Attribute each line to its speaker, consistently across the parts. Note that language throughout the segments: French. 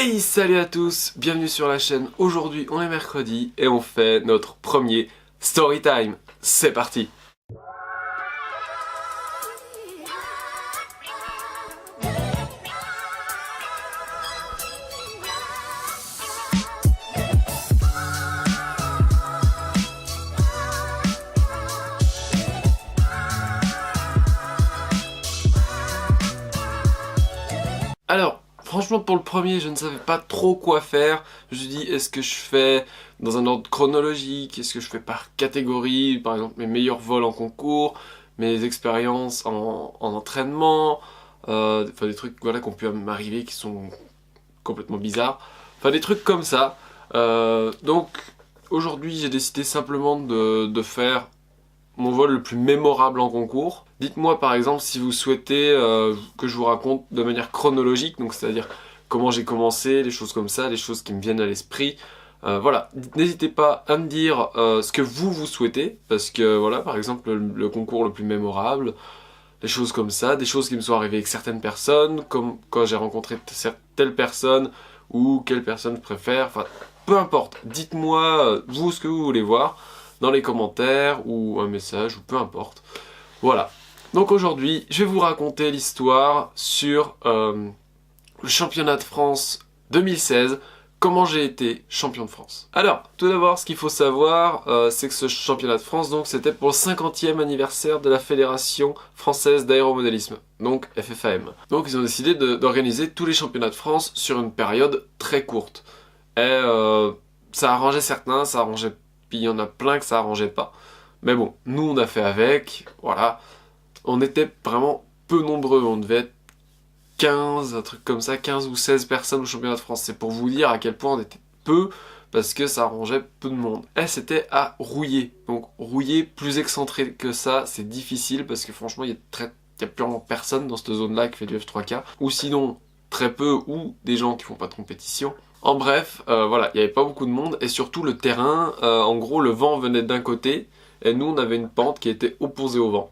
Speaker 1: Hey, salut à tous, bienvenue sur la chaîne. Aujourd'hui on est mercredi et on fait notre premier story time. C'est parti. Alors, franchement pour le premier je ne savais pas trop quoi faire. Je me suis dit est-ce que je fais dans un ordre chronologique, est-ce que je fais par catégorie, par exemple mes meilleurs vols en concours, mes expériences en entraînement, enfin des trucs voilà, qui ont pu m'arriver qui sont complètement bizarres, enfin des trucs comme ça. Donc aujourd'hui j'ai décidé simplement de faire mon vol le plus mémorable en concours. Dites-moi par exemple si vous souhaitez que je vous raconte de manière chronologique, donc c'est-à-dire comment j'ai commencé, les choses comme ça, les choses qui me viennent à l'esprit. Voilà, n'hésitez pas à me dire ce que vous souhaitez, parce que voilà, par exemple le concours le plus mémorable, des choses comme ça, des choses qui me sont arrivées avec certaines personnes, comme quand j'ai rencontré telle personne, ou quelle personne je préfère, enfin peu importe, dites-moi vous ce que vous voulez voir dans les commentaires ou un message ou peu importe. Voilà. Donc aujourd'hui, je vais vous raconter l'histoire sur le championnat de France 2016, comment j'ai été champion de France. Alors, tout d'abord, ce qu'il faut savoir, c'est que ce championnat de France, donc, c'était pour le 50e anniversaire de la Fédération Française d'Aéromodélisme, donc FFAM. Donc ils ont décidé d'organiser tous les championnats de France sur une période très courte. Et ça arrangeait certains, ça arrangeait. Puis il y en a plein que ça arrangeait pas. Mais bon, nous on a fait avec, voilà. On était vraiment peu nombreux, on devait être 15, un truc comme ça, 15 ou 16 personnes au championnat de France. C'est pour vous dire à quel point on était peu, parce que ça arrangeait peu de monde. Et c'était à Rouillé. Donc Rouillé, plus excentré que ça, c'est difficile, parce que franchement, il y a purement personne dans cette zone-là qui fait du F3K. Ou sinon, très peu, ou des gens qui font pas de compétition. En bref, voilà, il n'y avait pas beaucoup de monde, et surtout le terrain, en gros le vent venait d'un côté, et nous on avait une pente qui était opposée au vent.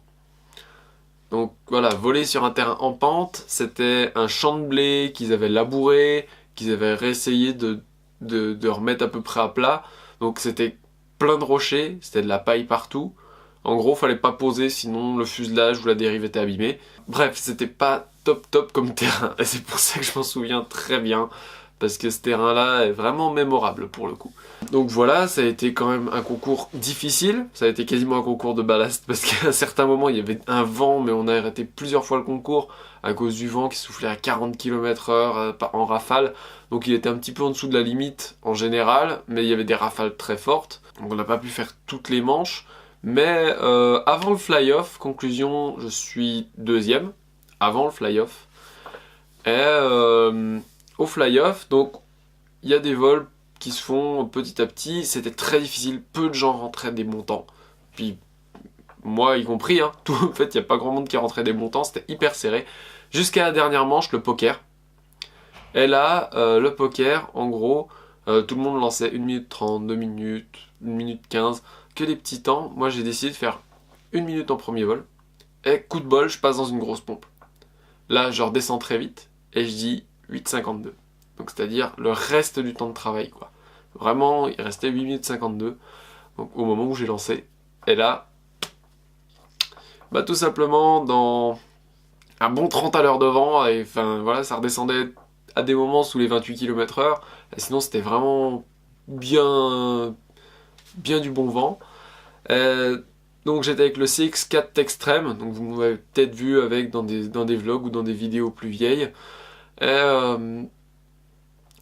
Speaker 1: Donc voilà, voler sur un terrain en pente, c'était un champ de blé qu'ils avaient labouré, qu'ils avaient réessayé de remettre à peu près à plat. Donc c'était plein de rochers, c'était de la paille partout. En gros, fallait pas poser, sinon le fuselage ou la dérive était abîmée. Bref, c'était pas top comme terrain, et c'est pour ça que je m'en souviens très bien. Parce que ce terrain-là est vraiment mémorable pour le coup. Donc voilà, ça a été quand même un concours difficile, ça a été quasiment un concours de ballast, parce qu'à un certain moment il y avait un vent, mais on a arrêté plusieurs fois le concours à cause du vent qui soufflait à 40 km/h en rafale. Donc il était un petit peu en dessous de la limite en général, mais il y avait des rafales très fortes. Donc on n'a pas pu faire toutes les manches, mais avant le fly-off, conclusion, je suis deuxième, avant le fly-off. Et au fly-off, donc il y a des vols qui se font petit à petit, c'était très difficile, peu de gens rentraient des montants, puis moi y compris, hein, en fait il n'y a pas grand monde qui rentrait des montants, c'était hyper serré, jusqu'à la dernière manche, le poker. Et là, le poker, en gros, tout le monde lançait 1 minute 30, 2 minutes, 1 minute 15, que des petits temps. Moi j'ai décidé de faire 1 minute en premier vol, et coup de bol, je passe dans une grosse pompe. Là je redescends très vite, et je dis 8,52. Donc c'est-à-dire le reste du temps de travail, quoi. Vraiment, il restait 8 minutes 52 donc, au moment où j'ai lancé. Et là, bah tout simplement dans un bon 30 à l'heure de vent, et enfin voilà, ça redescendait à des moments sous les 28 km/h. Et sinon c'était vraiment bien du bon vent. Donc j'étais avec le CX4 Extreme, donc vous m'avez peut-être vu avec dans des vlogs ou dans des vidéos plus vieilles. Et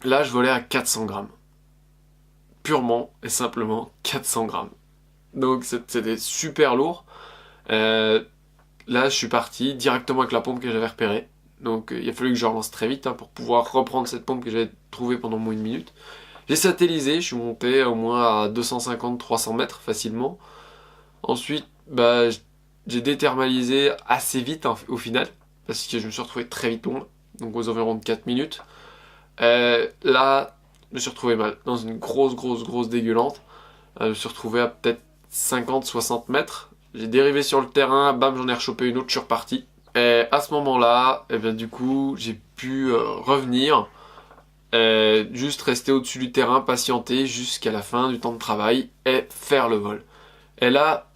Speaker 1: là, je volais à 400 grammes. Purement et simplement 400 grammes. Donc c'était super lourd. Là, je suis parti directement avec la pompe que j'avais repérée. Donc il a fallu que je relance très vite pour pouvoir reprendre cette pompe que j'avais trouvée pendant moins une minute. J'ai satellisé, je suis monté au moins à 250-300 mètres facilement. Ensuite, bah, j'ai déthermalisé assez vite au final. Parce que je me suis retrouvé très vite long. Donc aux environs de 4 minutes. Là, je me suis retrouvé mal, dans une grosse dégueulante. Je me suis retrouvé à peut-être 50-60 mètres. J'ai dérivé sur le terrain, bam, j'en ai rechopé une autre, je suis reparti. Et à ce moment-là, et bien du coup, j'ai pu revenir. juste rester au-dessus du terrain, patienter jusqu'à la fin du temps de travail et faire le vol. Et là,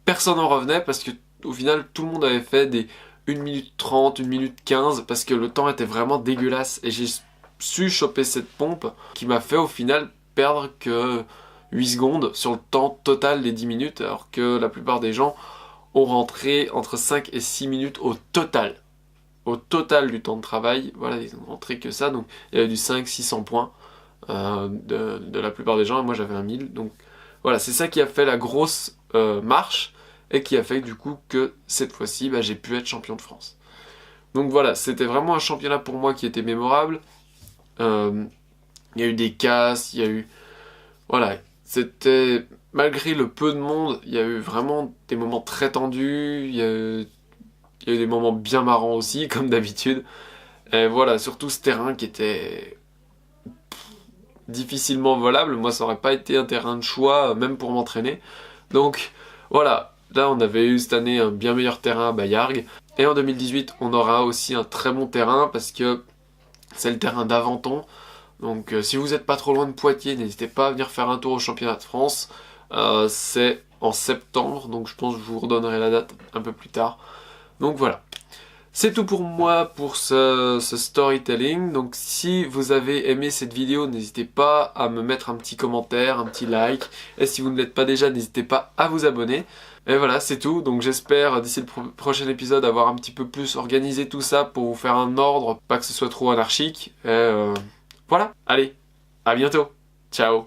Speaker 1: personne n'en revenait parce que au final, tout le monde avait fait des 1 minute 30, 1 minute 15 parce que le temps était vraiment dégueulasse. Et j'ai su choper cette pompe qui m'a fait au final perdre que 8 secondes sur le temps total des 10 minutes alors que la plupart des gens ont rentré entre 5 et 6 minutes au total. Au total du temps de travail, voilà, ils ont rentré que ça, donc il y avait du 500-600 points de la plupart des gens, et moi j'avais 1000, donc voilà, c'est ça qui a fait la grosse marche, et qui a fait du coup que cette fois-ci, bah, j'ai pu être champion de France. Donc voilà, c'était vraiment un championnat pour moi qui était mémorable. Il y a eu des casses, il y a eu... Voilà, c'était... Malgré le peu de monde, il y a eu vraiment des moments très tendus, il y a eu des moments bien marrants aussi, comme d'habitude. Et voilà, surtout ce terrain qui était difficilement volable. Moi, ça aurait pas été un terrain de choix, même pour m'entraîner. Donc, voilà. Là, on avait eu cette année un bien meilleur terrain à Bayargues. Et en 2018, on aura aussi un très bon terrain parce que c'est le terrain d'Aventon. Donc, si vous n'êtes pas trop loin de Poitiers, n'hésitez pas à venir faire un tour au championnat de France. C'est en septembre, donc je pense que je vous redonnerai la date un peu plus tard. Donc voilà. C'est tout pour moi pour ce storytelling. Donc si vous avez aimé cette vidéo, n'hésitez pas à me mettre un petit commentaire, un petit like. Et si vous ne l'êtes pas déjà, n'hésitez pas à vous abonner. Et voilà, c'est tout. Donc j'espère d'ici le prochain épisode avoir un petit peu plus organisé tout ça pour vous faire un ordre, pas que ce soit trop anarchique. Et voilà, allez, à bientôt. Ciao.